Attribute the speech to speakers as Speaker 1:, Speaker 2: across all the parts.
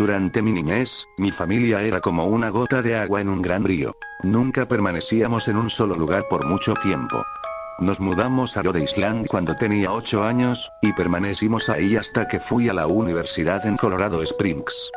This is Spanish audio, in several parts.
Speaker 1: Durante mi niñez, mi familia era como una gota de agua en un gran río. Nunca permanecíamos en un solo lugar por mucho tiempo. Nos mudamos a Rhode Island cuando tenía 8 años, y permanecimos ahí hasta que fui a la universidad en Colorado Springs.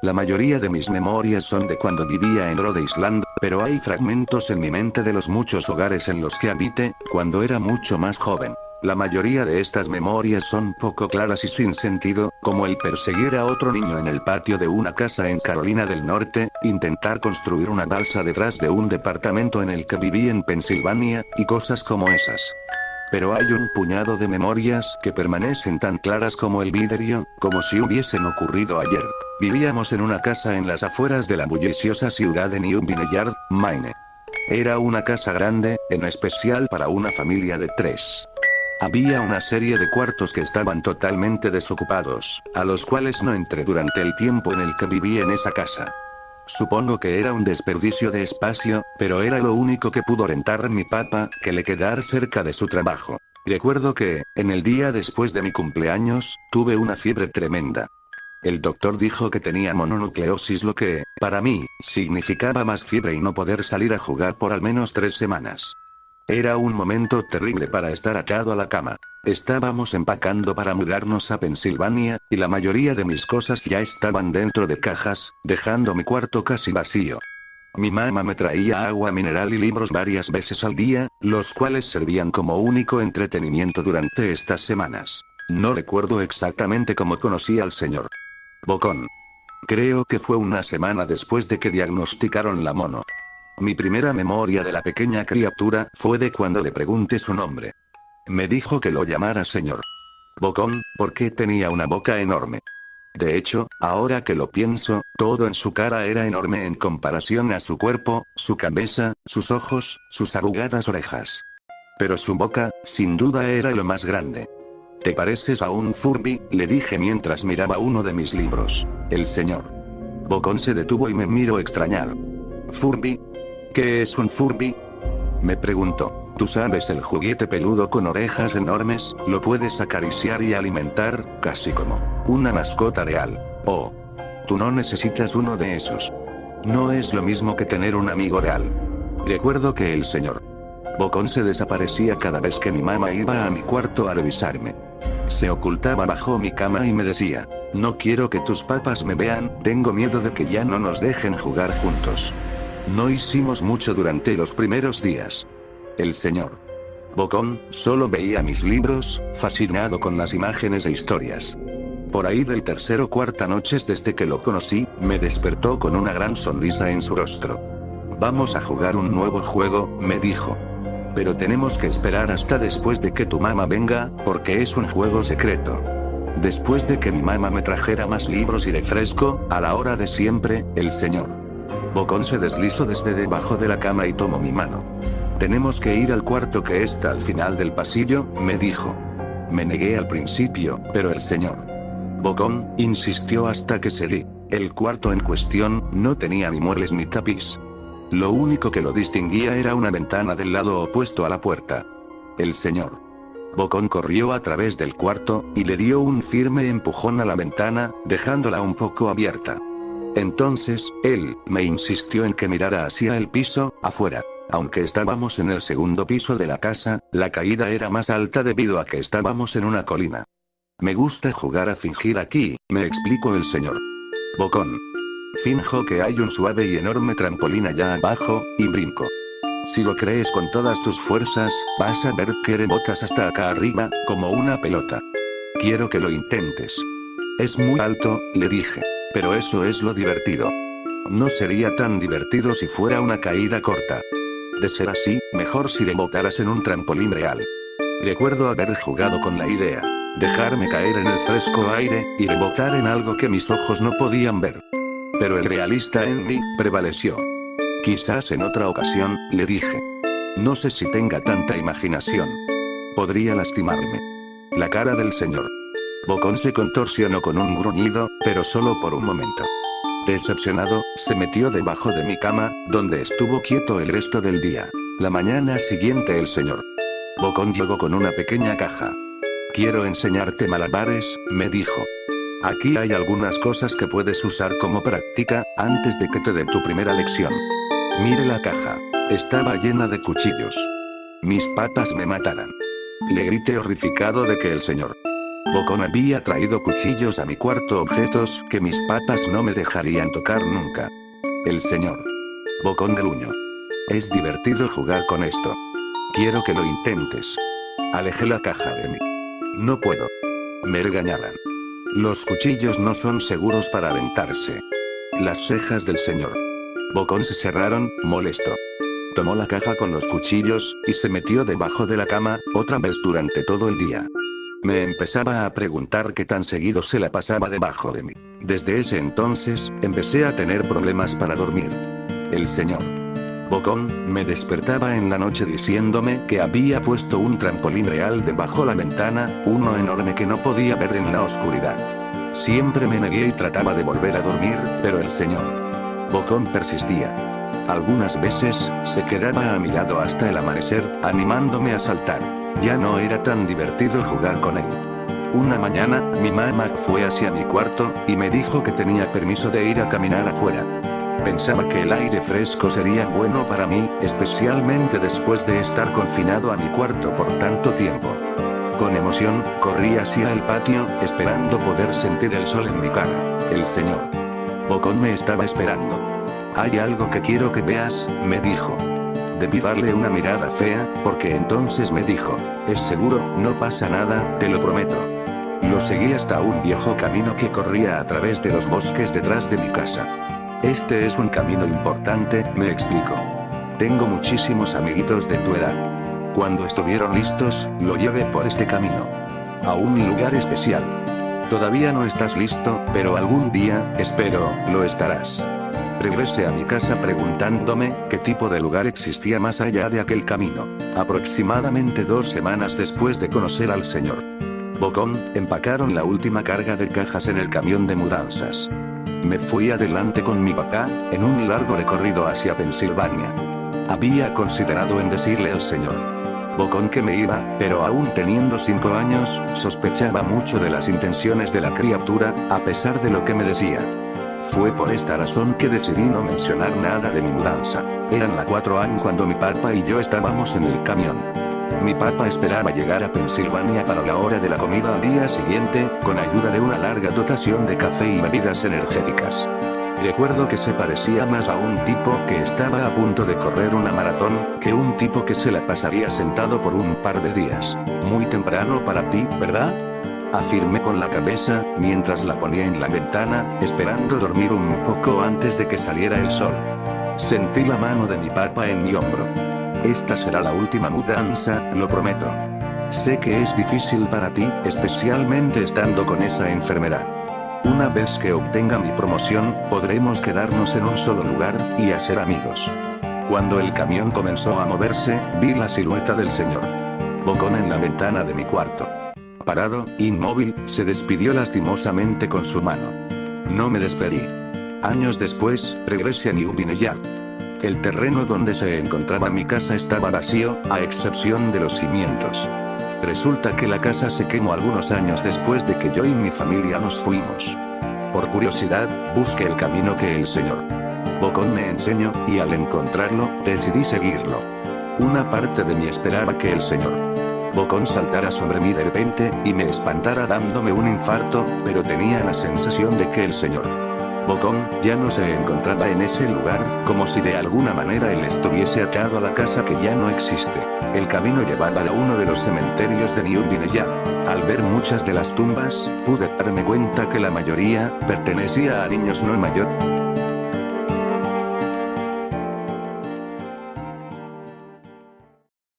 Speaker 1: La mayoría de mis memorias son de cuando vivía en Rhode Island, pero hay fragmentos en mi mente de los muchos hogares en los que habité, cuando era mucho más joven. La mayoría de estas memorias son poco claras y sin sentido, como el perseguir a otro niño en el patio de una casa en Carolina del Norte, intentar construir una balsa detrás de un departamento en el que viví en Pensilvania, y cosas como esas. Pero hay un puñado de memorias que permanecen tan claras como el vidrio, como si hubiesen ocurrido ayer. Vivíamos en una casa en las afueras de la bulliciosa ciudad de New Vineyard, Maine. Era una casa grande, en especial para una familia de 3. Había una serie de cuartos que estaban totalmente desocupados, a los cuales no entré durante el tiempo en el que viví en esa casa. Supongo que era un desperdicio de espacio, pero era lo único que pudo rentar mi papá, que le quedara cerca de su trabajo. Recuerdo que, en el día después de mi cumpleaños, tuve una fiebre tremenda. El doctor dijo que tenía mononucleosis, lo que, para mí, significaba más fiebre y no poder salir a jugar por al menos 3 semanas. Era un momento terrible para estar atado a la cama. Estábamos empacando para mudarnos a Pensilvania, y la mayoría de mis cosas ya estaban dentro de cajas, dejando mi cuarto casi vacío. Mi mamá me traía agua mineral y libros varias veces al día, los cuales servían como único entretenimiento durante estas semanas. No recuerdo exactamente cómo conocí al señor Bocón. Creo que fue una semana después de que diagnosticaron la mono. Mi primera memoria de la pequeña criatura fue de cuando le pregunté su nombre. Me dijo que lo llamara señor Bocón, porque tenía una boca enorme. De hecho, ahora que lo pienso, todo en su cara era enorme en comparación a su cuerpo, su cabeza, sus ojos, sus arrugadas orejas. Pero su boca, sin duda, era lo más grande. ¿Te pareces a un Furby?, le dije mientras miraba uno de mis libros. El señor Bocón se detuvo y me miró extrañado. ¿Furby? ¿Qué es un Furby?, me preguntó. Tú sabes, el juguete peludo con orejas enormes, lo puedes acariciar y alimentar, casi como una mascota real. Oh. Tú no necesitas uno de esos. No es lo mismo que tener un amigo real. Recuerdo que el señor Bocón se desaparecía cada vez que mi mamá iba a mi cuarto a revisarme. Se ocultaba bajo mi cama y me decía: no quiero que tus papás me vean, tengo miedo de que ya no nos dejen jugar juntos. No hicimos mucho durante los primeros días. El señor Bocón solo veía mis libros, fascinado con las imágenes e historias. Por ahí del tercer o cuarta noches desde que lo conocí, me despertó con una gran sonrisa en su rostro. Vamos a jugar un nuevo juego, me dijo. Pero tenemos que esperar hasta después de que tu mamá venga, porque es un juego secreto. Después de que mi mamá me trajera más libros y refresco, a la hora de siempre, el señor Bocón se deslizó desde debajo de la cama y tomó mi mano. Tenemos que ir al cuarto que está al final del pasillo, me dijo. Me negué al principio, pero el señor Bocón insistió hasta que cedí. El cuarto en cuestión no tenía ni muebles ni tapiz. Lo único que lo distinguía era una ventana del lado opuesto a la puerta. El señor Bocón corrió a través del cuarto, y le dio un firme empujón a la ventana, dejándola un poco abierta. Entonces, él me insistió en que mirara hacia el piso, afuera. Aunque estábamos en el segundo piso de la casa, la caída era más alta debido a que estábamos en una colina. Me gusta jugar a fingir aquí, me explicó el señor Bocón. Finjo que hay un suave y enorme trampolín allá abajo, y brinco. Si lo crees con todas tus fuerzas, vas a ver que rebotas hasta acá arriba, como una pelota. Quiero que lo intentes. Es muy alto, le dije. Pero eso es lo divertido. No sería tan divertido si fuera una caída corta. De ser así, mejor si rebotaras en un trampolín real. Recuerdo haber jugado con la idea. Dejarme caer en el fresco aire, y rebotar en algo que mis ojos no podían ver. Pero el realista en mí prevaleció. Quizás en otra ocasión, le dije. No sé si tenga tanta imaginación. Podría lastimarme. La cara del señor Bocón se contorsionó con un gruñido, pero solo por un momento. Decepcionado, se metió debajo de mi cama, donde estuvo quieto el resto del día. La mañana siguiente el señor Bocón llegó con una pequeña caja. Quiero enseñarte malabares, me dijo. Aquí hay algunas cosas que puedes usar como práctica, antes de que te dé tu primera lección. Mire la caja. Estaba llena de cuchillos. Mis patas me matarán. Le grité horrificado de que el señor Bocón había traído cuchillos a mi cuarto, objetos que mis patas no me dejarían tocar nunca. El señor Bocón gruñó. Es divertido jugar con esto. Quiero que lo intentes. Alejé la caja de mí. No puedo. Me regañaban. Los cuchillos no son seguros para aventarse. Las cejas del señor Bocón se cerraron, molesto. Tomó la caja con los cuchillos, y se metió debajo de la cama, otra vez durante todo el día. Me empezaba a preguntar qué tan seguido se la pasaba debajo de mí. Desde ese entonces, empecé a tener problemas para dormir. El señor Bocón me despertaba en la noche diciéndome que había puesto un trampolín real debajo la ventana, uno enorme que no podía ver en la oscuridad. Siempre me negué y trataba de volver a dormir, pero el señor Bocón persistía. Algunas veces, se quedaba a mi lado hasta el amanecer, animándome a saltar. Ya no era tan divertido jugar con él. Una mañana, mi mamá fue hacia mi cuarto, y me dijo que tenía permiso de ir a caminar afuera. Pensaba que el aire fresco sería bueno para mí, especialmente después de estar confinado a mi cuarto por tanto tiempo. Con emoción, corrí hacia el patio, esperando poder sentir el sol en mi cara. El señor Bocón me estaba esperando. Hay algo que quiero que veas, me dijo. Debí darle una mirada fea, porque entonces me dijo, ¿es seguro? No pasa nada, te lo prometo. Lo seguí hasta un viejo camino que corría a través de los bosques detrás de mi casa. Este es un camino importante, me explicó. Tengo muchísimos amiguitos de tu edad. Cuando estuvieron listos, lo llevé por este camino. A un lugar especial. Todavía no estás listo, pero algún día, espero, lo estarás. Regresé a mi casa preguntándome qué tipo de lugar existía más allá de aquel camino. Aproximadamente 2 semanas después de conocer al señor Bocón, empacaron la última carga de cajas en el camión de mudanzas. Me fui adelante con mi papá, en un largo recorrido hacia Pensilvania. Había considerado en decirle al señor Bocón que me iba, pero aún teniendo 5 años, sospechaba mucho de las intenciones de la criatura, a pesar de lo que me decía. Fue por esta razón que decidí no mencionar nada de mi mudanza. Eran las 4 AM cuando mi papá y yo estábamos en el camión. Mi papá esperaba llegar a Pensilvania para la hora de la comida al día siguiente, con ayuda de una larga dotación de café y bebidas energéticas. Recuerdo que se parecía más a un tipo que estaba a punto de correr una maratón, que un tipo que se la pasaría sentado por un par de días. Muy temprano para ti, ¿verdad? Afirmé con la cabeza, mientras la ponía en la ventana, esperando dormir un poco antes de que saliera el sol. Sentí la mano de mi papá en mi hombro. Esta será la última mudanza, lo prometo. Sé que es difícil para ti, especialmente estando con esa enfermedad. Una vez que obtenga mi promoción, podremos quedarnos en un solo lugar, y hacer amigos. Cuando el camión comenzó a moverse, vi la silueta del señor Bocón en la ventana de mi cuarto. Parado, inmóvil, se despidió lastimosamente con su mano. No me despedí. Años después, regresé a New Vineyard. El terreno donde se encontraba mi casa estaba vacío, a excepción de los cimientos. Resulta que la casa se quemó algunos años después de que yo y mi familia nos fuimos. Por curiosidad, busqué el camino que el señor Bocón me enseñó, y al encontrarlo, decidí seguirlo. Una parte de mí esperaba que el señor Bocón saltara sobre mí de repente, y me espantara dándome un infarto, pero tenía la sensación de que el señor Bocón ya no se encontraba en ese lugar, como si de alguna manera él estuviese atado a la casa que ya no existe. El camino llevaba a uno de los cementerios de New Vineyard. Al ver muchas de las tumbas, pude darme cuenta que la mayoría pertenecía a niños no mayores.